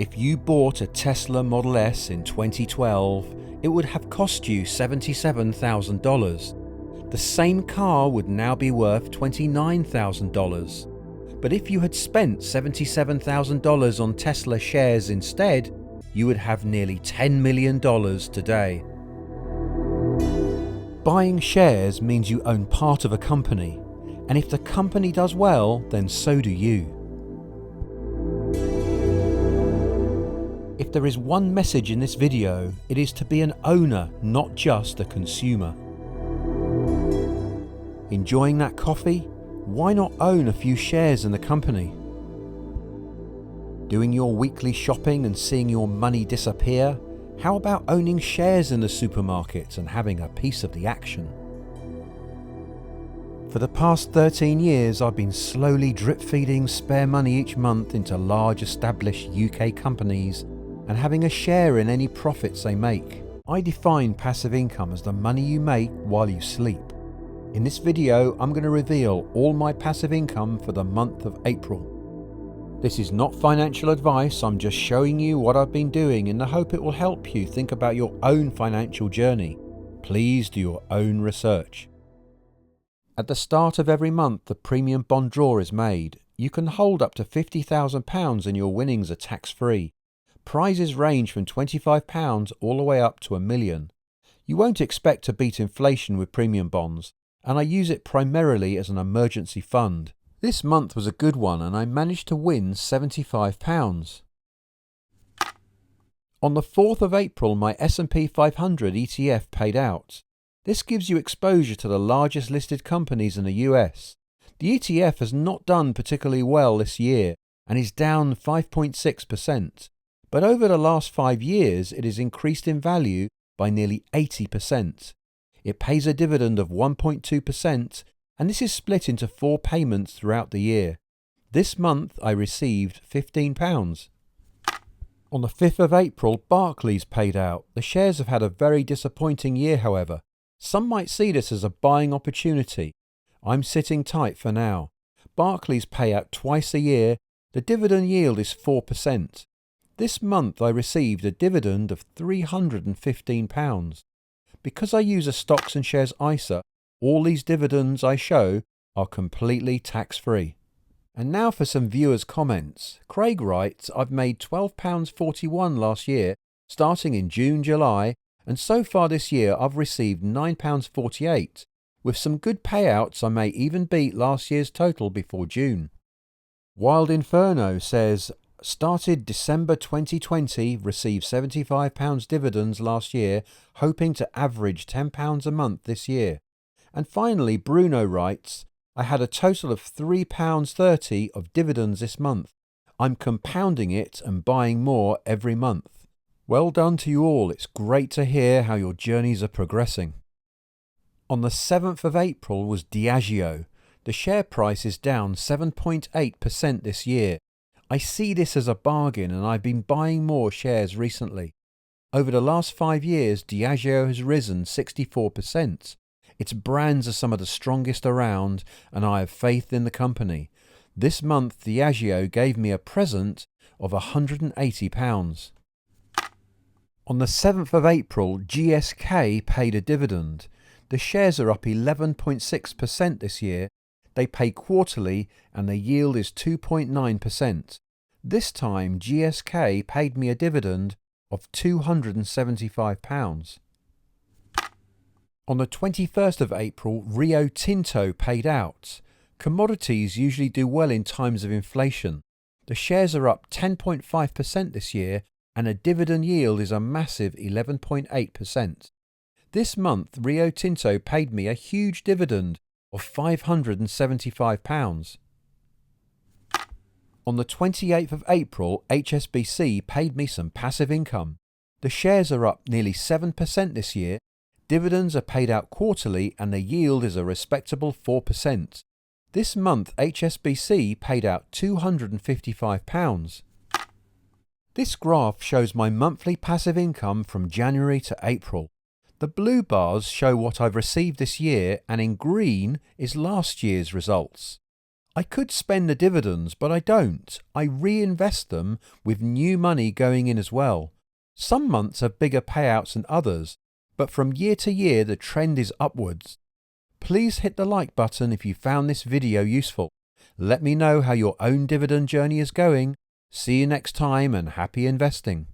If you bought a Tesla Model S in 2012, it would have cost you $77,000. The same car would now be worth $29,000. But if you had spent $77,000 on Tesla shares instead, you would have nearly $10 million today. Buying shares means you own part of a company, and if the company does well, then so do you. If there is one message in this video, it is to be an owner, not just a consumer. Enjoying that coffee? Why not own a few shares in the company? Doing your weekly shopping and seeing your money disappear? How about owning shares in the supermarket and having a piece of the action? For the past 13 years, I've been slowly drip-feeding spare money each month into large established UK companies and having a share in any profits they make. I define passive income as the money you make while you sleep. In this video, I'm going to reveal all my passive income for the month of April. This is not financial advice, I'm just showing you what I've been doing in the hope it will help you think about your own financial journey. Please do your own research. At the start of every month, the premium bond draw is made. You can hold up to £50,000 and your winnings are tax-free. Prizes range from £25 all the way up to £1 million. You won't expect to beat inflation with premium bonds, and I use it primarily as an emergency fund. This month was a good one and I managed to win £75. On the 4th of April, my S&P 500 ETF paid out. This gives you exposure to the largest listed companies in the US. The ETF has not done particularly well this year and is down 5.6%. But over the last 5 years, it has increased in value by nearly 80%. It pays a dividend of 1.2%, and this is split into 4 payments throughout the year. This month, I received £15. On the 5th of April, Barclays paid out. The shares have had a very disappointing year, however. Some might see this as a buying opportunity. I'm sitting tight for now. Barclays pay out twice a year. The dividend yield is 4%. This month I received a dividend of £315. Because I use a stocks and shares ISA, all these dividends I show are completely tax-free. And now for some viewers' comments. Craig writes, I've made £12.41 last year, starting in June, July, and so far this year I've received £9.48. With some good payouts, I may even beat last year's total before June. Wild Inferno says, started December 2020, received £75 dividends last year, hoping to average £10 a month this year. And finally, Bruno writes, I had a total of £3.30 of dividends this month. I'm compounding it and buying more every month. Well done to you all. It's great to hear how your journeys are progressing. On the 7th of April was Diageo. The share price is down 7.8% this year. I see this as a bargain and I've been buying more shares recently. Over the last 5 years, Diageo has risen 64%. Its brands are some of the strongest around and I have faith in the company. This month, Diageo gave me a present of £180. On the 7th of April, GSK paid a dividend. The shares are up 11.6% this year. They pay quarterly and the yield is 2.9%. This time GSK paid me a dividend of £275. On the 21st of April, Rio Tinto paid out. Commodities usually do well in times of inflation. The shares are up 10.5% this year and a dividend yield is a massive 11.8%. This month, Rio Tinto paid me a huge dividend of £575. On the 28th of April, HSBC paid me some passive income. The shares are up nearly 7% this year. Dividends are paid out quarterly and the yield is a respectable 4%. This month, HSBC paid out £255. This graph shows my monthly passive income from January to April. The blue bars show what I've received this year and in green is last year's results. I could spend the dividends, but I don't. I reinvest them with new money going in as well. Some months have bigger payouts than others, but from year to year the trend is upwards. Please hit the like button if you found this video useful. Let me know how your own dividend journey is going. See you next time and happy investing.